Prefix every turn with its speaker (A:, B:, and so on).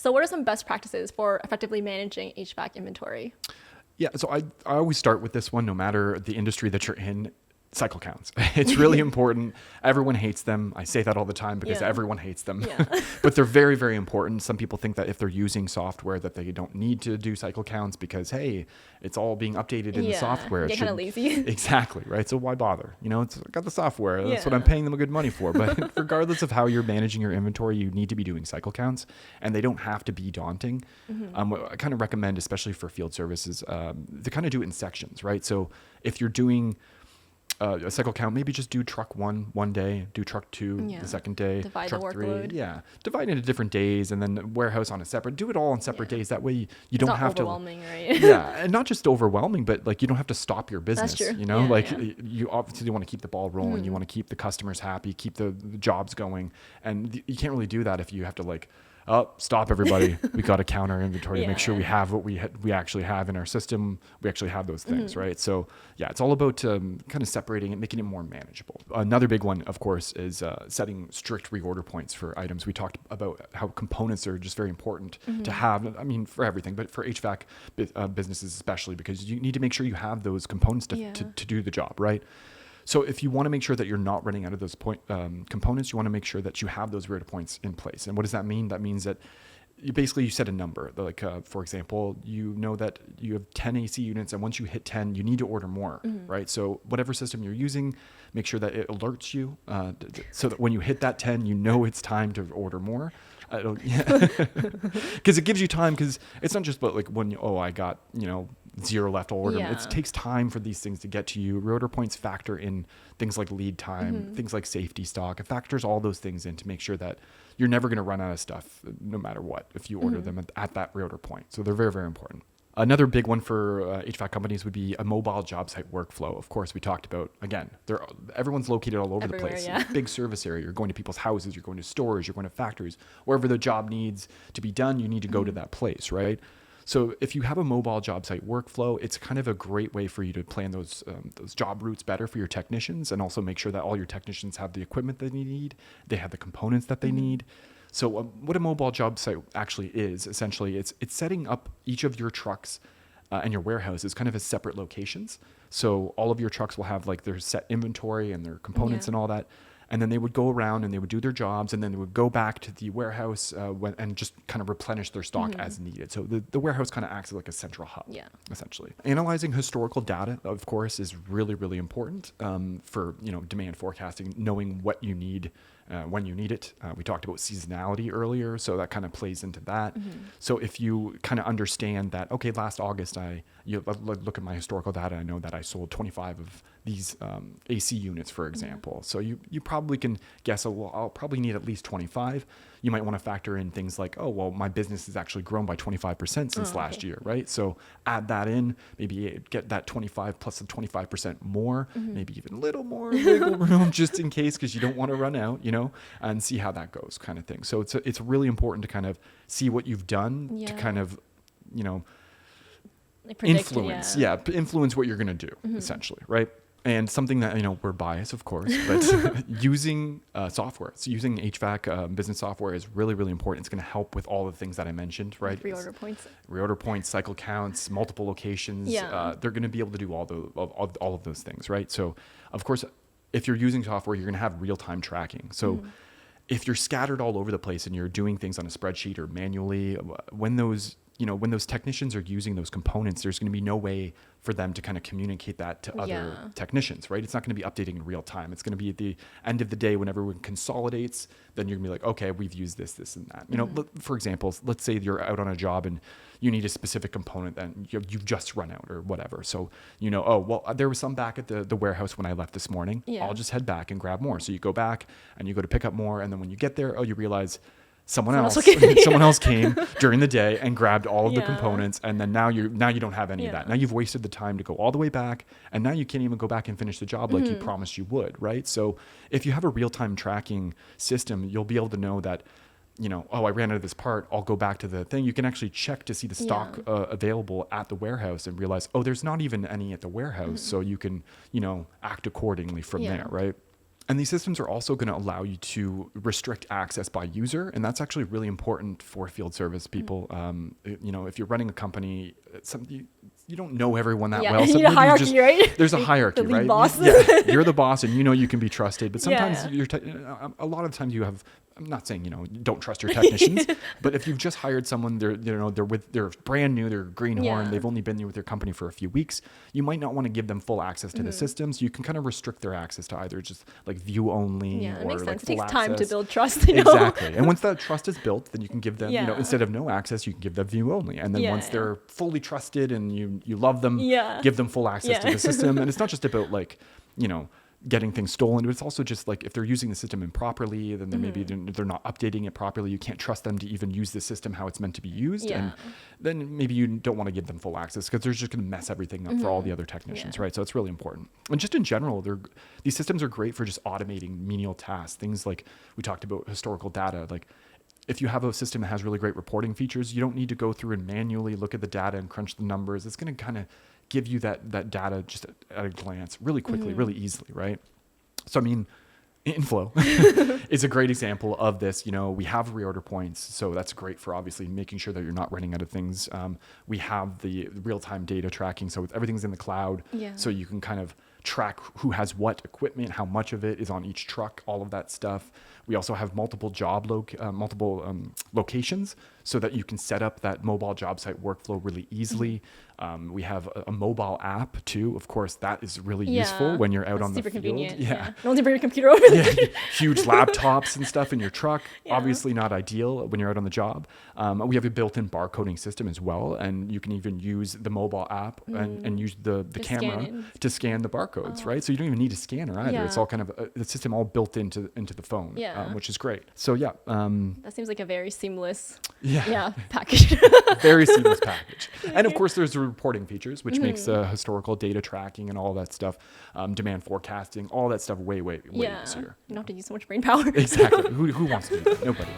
A: So what are some best practices for effectively managing HVAC inventory?
B: Yeah, so I always start with this one, no matter the industry that you're in. Cycle counts. It's really important. Everyone hates them. I say that all the time because everyone hates them.
A: Yeah.
B: But they're very, very important. Some people think that if they're using software that they don't need to do cycle counts because, hey, it's all being updated in the software.
A: Get kind of lazy.
B: Exactly, right? So why bother? It's I got the software. That's what
A: Yeah.
B: I'm paying them a good money for. But regardless of how you're managing your inventory, you need to be doing cycle counts, and they don't have to be daunting. What I kind of recommend, especially for field services, to kind of do it in sections, right? So if you're doing a cycle count, maybe just do truck one day, do truck two the second day,
A: Divide
B: truck
A: the workload.
B: three, divide into different days, and then warehouse on a separate. Do it all on separate days. That way you
A: It's
B: don't
A: not
B: have to.
A: overwhelming, right?
B: And not just overwhelming, but like you don't have to stop your business.
A: true.
B: You obviously want to keep the ball rolling. You want to keep the customers happy, keep the jobs going, and you can't really do that if you have to like. Oh, stop everybody. We got to count our inventory to make sure we have what we actually have in our system. We actually have those things, right? So it's all about kind of separating it, making it more manageable. Another big one, of course, is setting strict reorder points for items. We talked about how components are just very important to have. I mean, for everything, but for HVAC businesses especially, because you need to make sure you have those components to do the job, right? So if you want to make sure that you're not running out of those components, you want to make sure that you have those reorder points in place. And what does that mean? That means that you set a number. Like, for example, you know that you have 10 AC units, and once you hit 10, you need to order more, right? So whatever system you're using, make sure that it alerts you so that when you hit that 10, you know it's time to order more. Because it gives you time, because it's not just about like when I got 0 left, I'll order them. It takes time for these things to get to you. Reorder points factor in things like lead time, things like safety stock. It factors all those things in to make sure that you're never going to run out of stuff no matter what if you order them at that reorder point. So they're very, very important. Another big one for HVAC companies would be a mobile job site workflow. Of course, we talked about, again, everyone's located all over
A: Everywhere,
B: the place.
A: yeah.
B: Big service area. You're going to people's houses, you're going to stores, you're going to factories. Wherever the job needs to be done, you need to go to that place, right? So if you have a mobile job site workflow, it's kind of a great way for you to plan those job routes better for your technicians, and also make sure that all your technicians have the equipment that they need, they have the components that they need. So what a mobile job site actually is, essentially, it's setting up each of your trucks and your warehouses kind of as separate locations. So all of your trucks will have like their set inventory and their components and all that. And then they would go around and they would do their jobs, and then they would go back to the warehouse and just kind of replenish their stock as needed. So the warehouse kind of acts like a central hub, essentially. Analyzing historical data, of course, is really, really important for demand forecasting, knowing what you need when you need it. We talked about seasonality earlier, so that kind of plays into that. So if you kind of understand that, okay, last August, look at my historical data, I know that I sold 25 of these AC units, for example. So you probably can guess, I'll probably need at least 25. You might want to factor in things like, my business has actually grown by 25% since last year, right? So add that in, maybe get that 25 plus the 25% more, maybe even a little more wiggle room just in case, because you don't want to run out, and see how that goes, kind of thing. So it's really important to kind of see what you've done to kind of,
A: Like predict,
B: influence what you're going to do, essentially, right? And something that, we're biased, of course, but using software, so using HVAC business software is really, really important. It's going to help with all the things that I mentioned, right? Reorder points, cycle counts, multiple locations. They're going to be able to do all of those things, right? So, of course, if you're using software, you're going to have real-time tracking. So if you're scattered all over the place and you're doing things on a spreadsheet or manually, when those technicians are using those components, there's going to be no way for them to kind of communicate that to other technicians, right? It's not going to be updating in real time. It's going to be at the end of the day when everyone consolidates, then you're going to be like, okay, we've used this and that. For example, let's say you're out on a job and you need a specific component and you've just run out or whatever. So, there was some back at the warehouse when I left this morning. I'll just head back and grab more. So you go back and you go to pick up more. And then when you get there, you realize someone else came during the day and grabbed all of the components, and then now you don't have any of that. Now you've wasted the time to go all the way back, and now you can't even go back and finish the job like you promised you would, right? So if you have a real-time tracking system, you'll be able to know that, I ran out of this part, I'll go back to the thing. You can actually check to see the stock available at the warehouse and realize, there's not even any at the warehouse. So you can, act accordingly from there, right? And these systems are also going to allow you to restrict access by user. And that's actually really important for field service people. If you're running a company, you don't know everyone that well.
A: You
B: So
A: need a
B: maybe
A: hierarchy, right?
B: There's a hierarchy,
A: the lead
B: right?
A: boss.
B: You're the boss and you can be trusted. But sometimes a lot of times you have, I'm not saying, don't trust your technicians, but if you've just hired someone, they're brand new, they're greenhorn, they've only been with their company for a few weeks, you might not want to give them full access to the systems. You can kind of restrict their access to either just like view only
A: It
B: or
A: makes
B: like
A: sense. It
B: full
A: takes time to
B: access.
A: build trust.
B: Exactly. And once that trust is built, then you can give them,
A: Yeah.
B: instead of no access, you can give them view only. And then once they're fully trusted and you love them, give them full access to the system. And it's not just about like, getting things stolen, but it's also just like if they're using the system improperly, then maybe they're not updating it properly. You can't trust them to even use the system how it's meant to be used. And then maybe you don't want to give them full access because they're just going to mess everything up for all the other technicians, right? So it's really important. And just in general, these systems are great for just automating menial tasks. Things like we talked about historical data, like if you have a system that has really great reporting features, you don't need to go through and manually look at the data and crunch the numbers. It's going to kind of give you that data just at a glance really quickly, really easily, right? So, I mean, inFlow is a great example of this. We have reorder points, so that's great for obviously making sure that you're not running out of things. We have the real-time data tracking, so everything's in the cloud, so you can kind of track who has what equipment, how much of it is on each truck, all of that stuff. We also have multiple locations so that you can set up that mobile job site workflow really easily. We have a mobile app too. Of course, that is really useful when you're out on the field.
A: Super convenient.
B: Yeah.
A: Don't need to bring your computer over there.
B: Huge laptops and stuff in your truck. Obviously not ideal when you're out on the job. We have a built-in barcoding system as well, and you can even use the mobile app and use the camera to scan the barcodes, right? So you don't even need a scanner either. It's all kind of the system all built into the phone, which is great. So
A: that seems like a very seamless package.
B: Very seamless package. And of course, there's the reporting features, which makes historical data tracking and all that stuff, demand forecasting, all that stuff way easier.
A: You don't have to use so much brain power.
B: Exactly. Who wants to do that? Nobody.